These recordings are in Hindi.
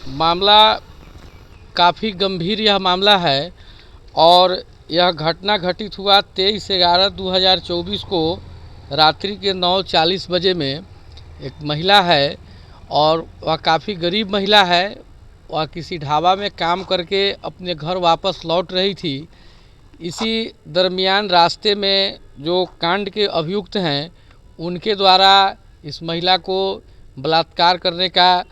मामला काफ़ी गंभीर यह मामला है और यह घटना घटित हुआ 23/11/2024 को रात्रि के 9:40 बजे में। एक महिला है और वह काफ़ी गरीब महिला है। वह किसी ढाबा में काम करके अपने घर वापस लौट रही थी। इसी दरमियान रास्ते में जो कांड के अभियुक्त हैं उनके द्वारा इस महिला को बलात्कार करने का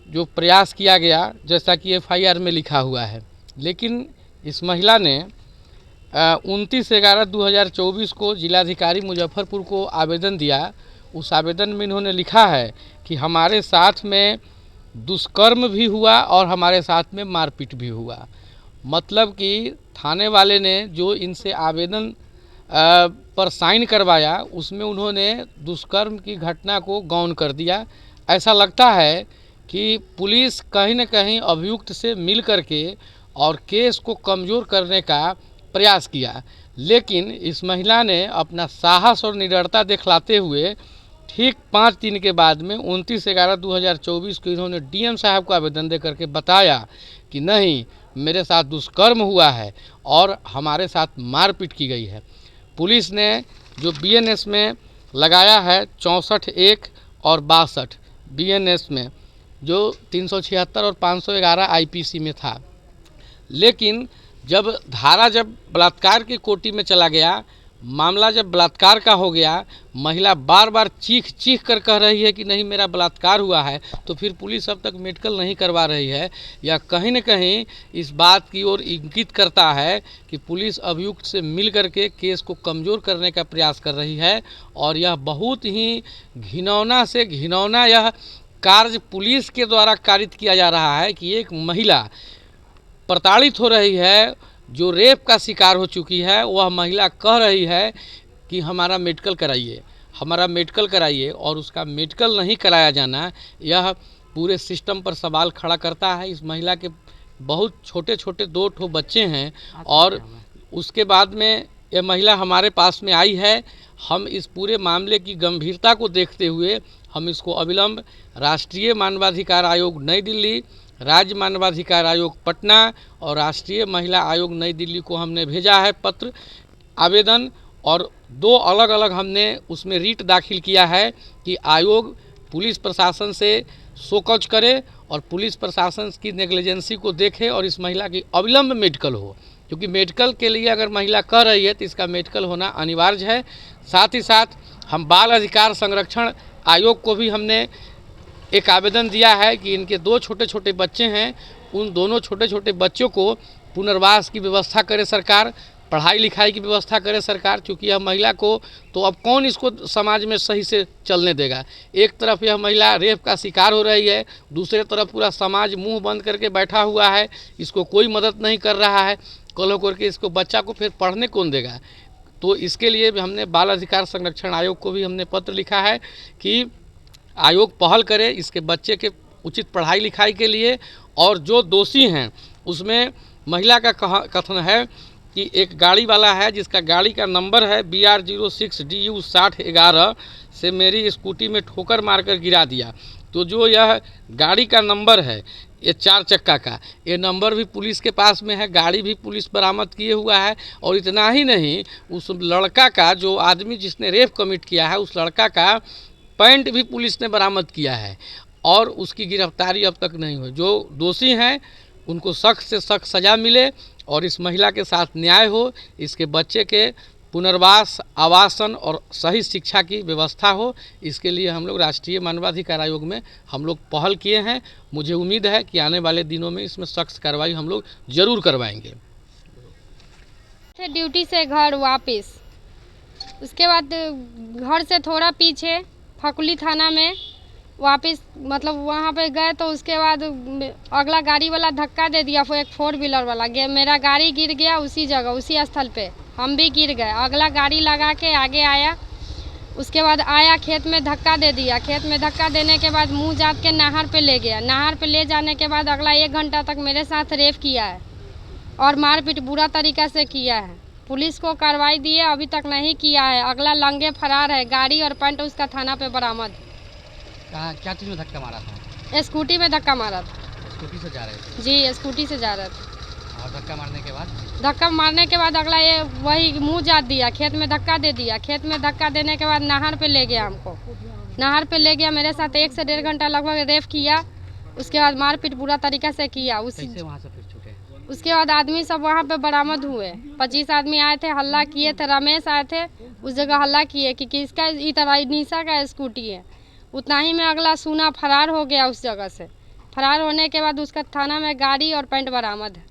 जो प्रयास किया गया, जैसा कि FIR में लिखा हुआ है। लेकिन इस महिला ने 29/11/2024 को जिलाधिकारी मुजफ्फरपुर को आवेदन दिया। उस आवेदन में इन्होंने लिखा है कि हमारे साथ में दुष्कर्म भी हुआ और हमारे साथ में मारपीट भी हुआ। मतलब कि थाने वाले ने जो इनसे आवेदन पर साइन करवाया उसमें उन्होंने दुष्कर्म की घटना को गौण कर दिया। ऐसा लगता है कि पुलिस कहीं न कहीं अभियुक्त से मिल करके और केस को कमज़ोर करने का प्रयास किया, लेकिन इस महिला ने अपना साहस और निडरता दिखलाते हुए ठीक 5 दिन के बाद में 29/11/2024 को इन्होंने DM साहब को आवेदन दे करके बताया कि नहीं, मेरे साथ दुष्कर्म हुआ है और हमारे साथ मारपीट की गई है। पुलिस ने जो BNS में लगाया है 64(1) और 62 BNS में, जो 376 और 511 IPC में था। लेकिन जब बलात्कार की कोटि में चला गया, मामला जब बलात्कार का हो गया, महिला बार बार चीख कर कह रही है कि नहीं मेरा बलात्कार हुआ है, तो फिर पुलिस अब तक मेडिकल नहीं करवा रही है। यह कहीं न कहीं इस बात की ओर इंगित करता है कि पुलिस अभियुक्त से मिल करके केस को कमज़ोर करने का प्रयास कर रही है। और यह बहुत ही घिनौना से घिनौना यह कार्य पुलिस के द्वारा कारित किया जा रहा है कि एक महिला प्रताड़ित हो रही है, जो रेप का शिकार हो चुकी है, वह महिला कह रही है कि हमारा मेडिकल कराइए, हमारा मेडिकल कराइए, और उसका मेडिकल नहीं कराया जाना यह पूरे सिस्टम पर सवाल खड़ा करता है। इस महिला के बहुत छोटे छोटे 2 बच्चे हैं और उसके बाद में यह महिला हमारे पास में आई है। हम इस पूरे मामले की गंभीरता को देखते हुए हम इसको अविलंब राष्ट्रीय मानवाधिकार आयोग नई दिल्ली, राज्य मानवाधिकार आयोग पटना और राष्ट्रीय महिला आयोग नई दिल्ली को हमने भेजा है पत्र आवेदन, और 2 अलग अलग हमने उसमें रीट दाखिल किया है कि आयोग पुलिस प्रशासन से शोकॉज करे और पुलिस प्रशासन की नेग्लिजेंसी को देखे और इस महिला की अविलंब मेडिकल हो, क्योंकि मेडिकल के लिए अगर महिला कह रही है तो इसका मेडिकल होना अनिवार्य है। साथ ही साथ हम बाल अधिकार संरक्षण आयोग को भी हमने एक आवेदन दिया है कि इनके 2 छोटे छोटे बच्चे हैं, उन दोनों छोटे छोटे बच्चों को पुनर्वास की व्यवस्था करे सरकार, पढ़ाई लिखाई की व्यवस्था करे सरकार, क्योंकि यह महिला को तो अब कौन इसको समाज में सही से चलने देगा। एक तरफ यह महिला रेप का शिकार हो रही है, दूसरे तरफ पूरा समाज मुंह बंद करके बैठा हुआ है, इसको कोई मदद नहीं कर रहा है। कल होकर के इसको बच्चा को फिर पढ़ने कौन देगा। तो इसके लिए भी हमने बाल अधिकार संरक्षण आयोग को भी हमने पत्र लिखा है कि आयोग पहल करे इसके बच्चे के उचित पढ़ाई लिखाई के लिए। और जो दोषी हैं उसमें महिला का कथन है कि एक गाड़ी वाला है जिसका गाड़ी का नंबर है BR06DU 6011 से मेरी स्कूटी में ठोकर मारकर गिरा दिया। तो जो यह गाड़ी का नंबर है, ये 4 चक्का का, ये नंबर भी पुलिस के पास में है, गाड़ी भी पुलिस बरामद किए हुआ है। और इतना ही नहीं, उस लड़का का, जो आदमी जिसने रेप कमिट किया है, उस लड़का का पैंट भी पुलिस ने बरामद किया है और उसकी गिरफ्तारी अब तक नहीं हुई। जो दोषी हैं उनको सख्त से सख्त सज़ा मिले और इस महिला के साथ न्याय हो, इसके बच्चे के पुनर्वास, आवासन और सही शिक्षा की व्यवस्था हो। इसके लिए हम लोग राष्ट्रीय मानवाधिकार आयोग में हम लोग पहल किए हैं। मुझे उम्मीद है कि आने वाले दिनों में इसमें सख्त कार्रवाई हम लोग ज़रूर करवाएंगे। ड्यूटी से घर वापस, उसके बाद घर से थोड़ा पीछे फकुली थाना में वापस, मतलब वहाँ पे गए तो उसके बाद अगला गाड़ी वाला धक्का दे दिया, वो एक 4 व्हीलर वाला मेरा गाड़ी गिर गया उसी जगह, उसी स्थल पे हम भी गिर गए। अगला गाड़ी लगा के आगे आया, उसके बाद आया खेत में धक्का दे दिया। खेत में धक्का देने के बाद मुंह जात के नहर पे ले गया। नहर पे ले जाने के बाद अगला 1 घंटा तक मेरे साथ रेप किया है और मारपीट बुरा तरीका से किया है। पुलिस को कार्रवाई दिए, अभी तक नहीं किया है। अगला लंगे फरार है। गाड़ी और पैंट उसका थाना पे बरामद। कहाँ क्या चीज़ में धक्का मारा था? स्कूटी में धक्का मारा था। स्कूटी से जा रहे थे? जी, स्कूटी से जा रहे थे। और धक्का मारने के बाद अगला ये वही मुँह जात दिया, खेत में धक्का दे दिया। खेत में धक्का देने के बाद नहर पे ले गया हमको। नहर पे ले गया, मेरे साथ 1 से 1.5 घंटा लगभग रेप किया। उसके बाद मारपीट बुरा तरीका से किया। कैसे वहाँ से फिर छूटे? उसके बाद आदमी सब वहाँ पे बरामद हुए। 25 आदमी आए थे, हल्ला किए थे। रमेश आए थे, उस जगह हल्ला किए कि किसका इतना निशा का स्कूटी है। उतना ही में अगला सूना फरार हो गया उस जगह से। फरार होने के बाद उसका थाना में गाड़ी और पैंट बरामद है।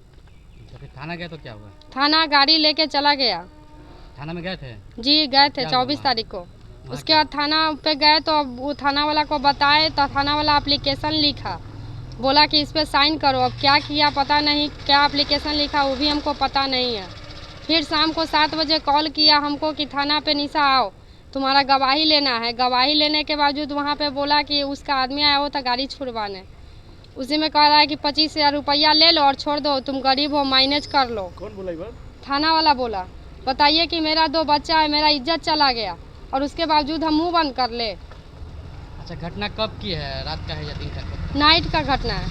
फिर थाना गए तो क्या हुआ? थाना गाड़ी लेके चला गया। थाना में गए थे? जी गए थे 24 तारीख को। उसके बाद थाना पे गए तो अब वो थाना वाला को बताए तो थाना वाला एप्लीकेशन लिखा, बोला कि इस पे साइन करो। अब क्या किया पता नहीं, क्या एप्लीकेशन लिखा वो भी हमको पता नहीं है। फिर शाम को 7 बजे कॉल किया हमको कि थाना पे निशा आओ, तुम्हारा गवाही लेना है। गवाही लेने के बावजूद वहाँ पे बोला कि उसका आदमी आया हो तो गाड़ी छुड़वाने। उसी में कह रहा है कि 25,000 रुपया ले लो और छोड़ दो, तुम गरीब हो, मैनेज कर लो। कौन बोला ये बात? थाना वाला बोला। बताइए कि मेरा 2 बच्चा है, मेरा इज्जत चला गया और उसके बावजूद हम मुंह बंद कर ले। अच्छा, घटना कब की है? रात का है या दिन का? नाइट का घटना है।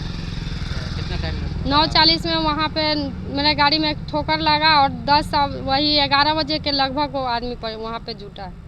कितना टाइम में? 9:40 में वहाँ पे मेरे गाड़ी में ठोकर लगा और 11 बजे के लगभग वो आदमी पर वहाँ पे जुटा है।